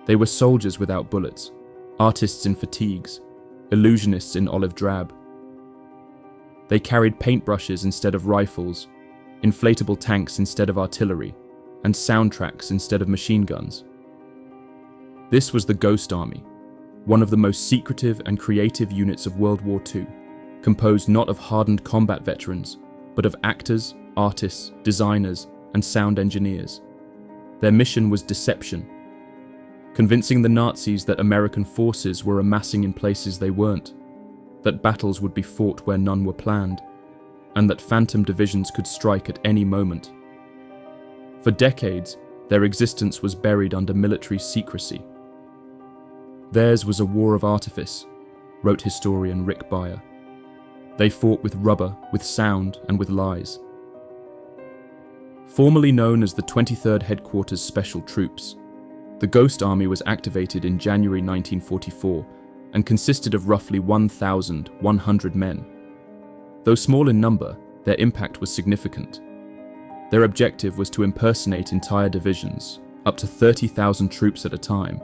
They were soldiers without bullets, artists in fatigues, illusionists in olive drab. They carried paintbrushes instead of rifles, inflatable tanks instead of artillery, and soundtracks instead of machine guns. This was the Ghost Army, one of the most secretive and creative units of World War II, composed not of hardened combat veterans, but of actors, artists, designers, and sound engineers. Their mission was deception, convincing the Nazis that American forces were amassing in places they weren't, that battles would be fought where none were planned, and that phantom divisions could strike at any moment. For decades, their existence was buried under military secrecy. Theirs was a war of artifice, wrote historian Rick Beyer. They fought with rubber, with sound, and with lies. Formerly known as the 23rd Headquarters Special Troops, the Ghost Army was activated in January 1944 and consisted of roughly 1,100 men. Though small in number, their impact was significant. Their objective was to impersonate entire divisions, up to 30,000 troops at a time,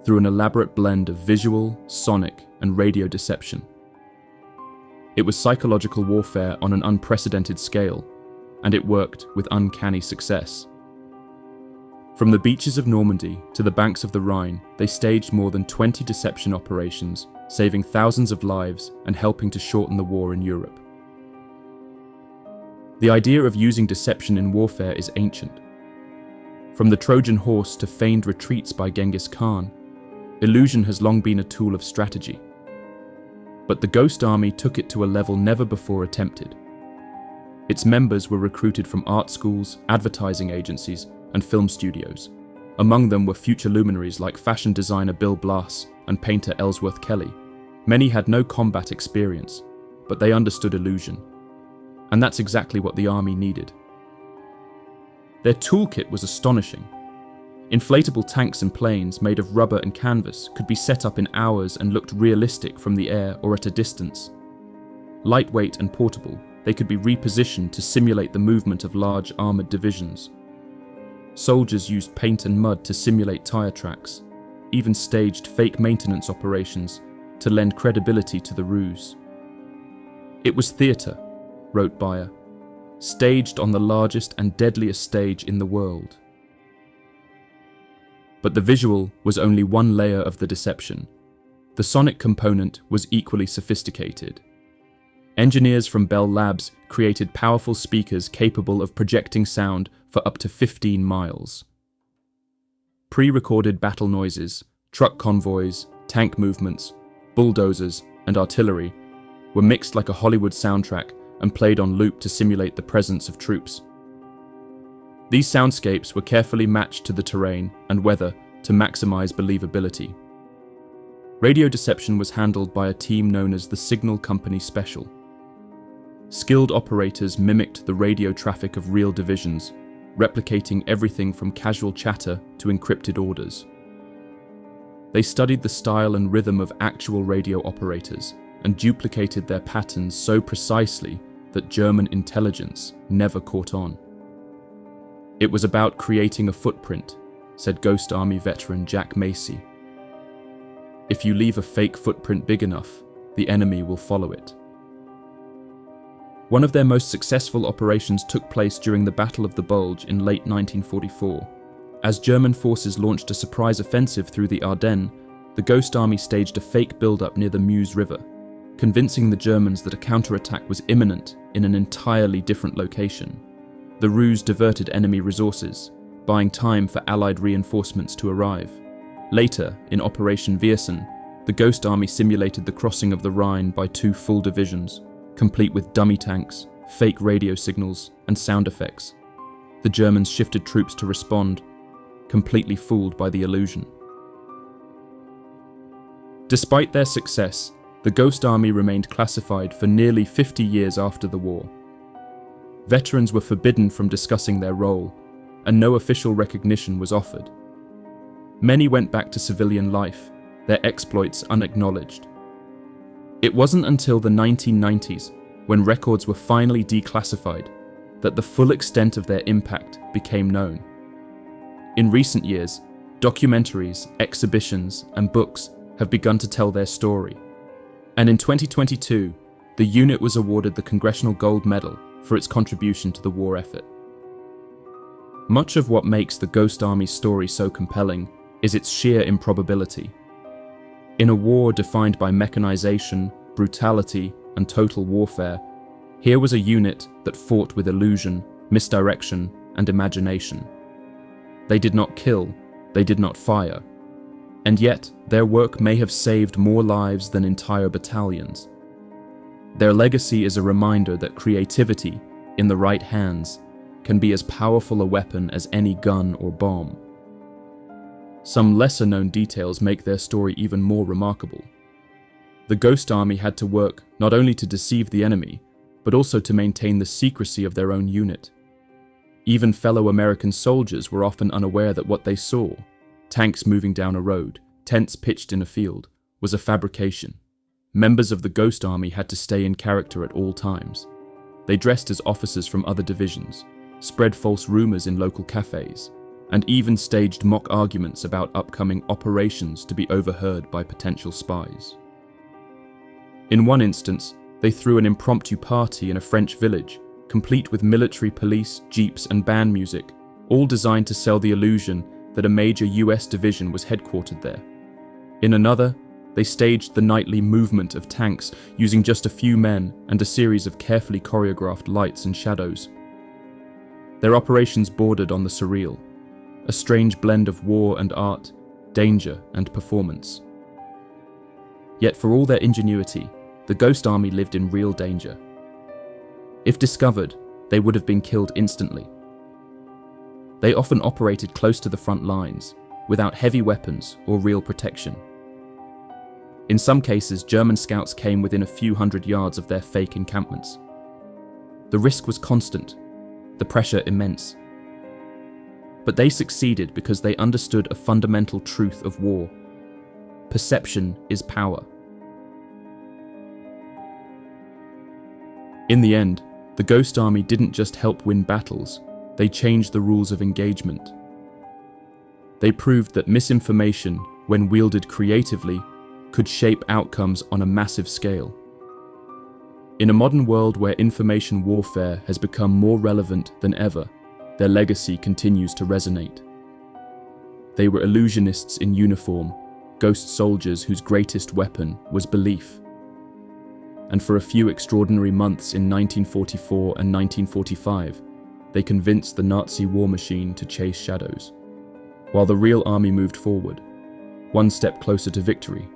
through an elaborate blend of visual, sonic, and radio deception. It was psychological warfare on an unprecedented scale, and it worked with uncanny success. From the beaches of Normandy to the banks of the Rhine, they staged more than 20 deception operations, saving thousands of lives and helping to shorten the war in Europe. The idea of using deception in warfare is ancient. From the Trojan horse to feigned retreats by Genghis Khan, illusion has long been a tool of strategy. But the Ghost Army took it to a level never before attempted. Its members were recruited from art schools, advertising agencies, and film studios. Among them were future luminaries like fashion designer Bill Blass and painter Ellsworth Kelly. Many had no combat experience, but they understood illusion. And that's exactly what the army needed. Their toolkit was astonishing. Inflatable tanks and planes made of rubber and canvas could be set up in hours and looked realistic from the air or at a distance. Lightweight and portable, they could be repositioned to simulate the movement of large armored divisions. Soldiers used paint and mud to simulate tire tracks, even staged fake maintenance operations to lend credibility to the ruse. It was theatre, wrote Beyer, staged on the largest and deadliest stage in the world. But the visual was only one layer of the deception. The sonic component was equally sophisticated. Engineers from Bell Labs created powerful speakers capable of projecting sound for up to 15 miles. Pre-recorded battle noises, truck convoys, tank movements, bulldozers, and artillery were mixed like a Hollywood soundtrack and played on loop to simulate the presence of troops. These soundscapes were carefully matched to the terrain and weather to maximize believability. Radio deception was handled by a team known as the Signal Company Special. Skilled operators mimicked the radio traffic of real divisions, replicating everything from casual chatter to encrypted orders. They studied the style and rhythm of actual radio operators and duplicated their patterns so precisely that German intelligence never caught on. It was about creating a footprint, said Ghost Army veteran Jack Macy. If you leave a fake footprint big enough, the enemy will follow it. One of their most successful operations took place during the Battle of the Bulge in late 1944. As German forces launched a surprise offensive through the Ardennes, the Ghost Army staged a fake build-up near the Meuse River, convincing the Germans that a counterattack was imminent in an entirely different location. The ruse diverted enemy resources, buying time for Allied reinforcements to arrive. Later, in Operation Viersen, the Ghost Army simulated the crossing of the Rhine by 2 full divisions, complete with dummy tanks, fake radio signals, and sound effects. The Germans shifted troops to respond, completely fooled by the illusion. Despite their success, the Ghost Army remained classified for nearly 50 years after the war. Veterans were forbidden from discussing their role, and no official recognition was offered. Many went back to civilian life, their exploits unacknowledged. It wasn't until the 1990s, when records were finally declassified, that the full extent of their impact became known. In recent years, Documentaries, exhibitions, and books have begun to tell their story. And in 2022, the unit was awarded the Congressional Gold Medal for its contribution to the war effort. Much of what makes the Ghost Army's story so compelling is its sheer improbability. In a war defined by mechanization, brutality, and total warfare, here was a unit that fought with illusion, misdirection, and imagination. They did not kill, they did not fire, and yet their work may have saved more lives than entire battalions. Their legacy is a reminder that creativity, in the right hands, can be as powerful a weapon as any gun or bomb. Some lesser-known details make their story even more remarkable. The Ghost Army had to work not only to deceive the enemy, but also to maintain the secrecy of their own unit. Even fellow American soldiers were often unaware that what they saw, tanks moving down a road, tents pitched in a field, was a fabrication. Members of the Ghost Army had to stay in character at all times. They dressed as officers from other divisions, spread false rumors in local cafes, and even staged mock arguments about upcoming operations to be overheard by potential spies. In one instance, they threw an impromptu party in a French village, complete with military police, jeeps, and band music, all designed to sell the illusion that a major US division was headquartered there. In another, they staged the nightly movement of tanks using just a few men and a series of carefully choreographed lights and shadows. Their operations bordered on the surreal, a strange blend of war and art, danger and performance. Yet for all their ingenuity, the Ghost Army lived in real danger. If discovered, they would have been killed instantly. They often operated close to the front lines, without heavy weapons or real protection. In some cases, German scouts came within a few hundred yards of their fake encampments. The risk was constant, the pressure immense. But they succeeded because they understood a fundamental truth of war. Perception is power. In the end, the Ghost Army didn't just help win battles, they changed the rules of engagement. They proved that misinformation, when wielded creatively, could shape outcomes on a massive scale. In a modern world where information warfare has become more relevant than ever, their legacy continues to resonate. They were illusionists in uniform, ghost soldiers whose greatest weapon was belief. And for a few extraordinary months in 1944 and 1945, they convinced the Nazi war machine to chase shadows, while the real army moved forward, one step closer to victory.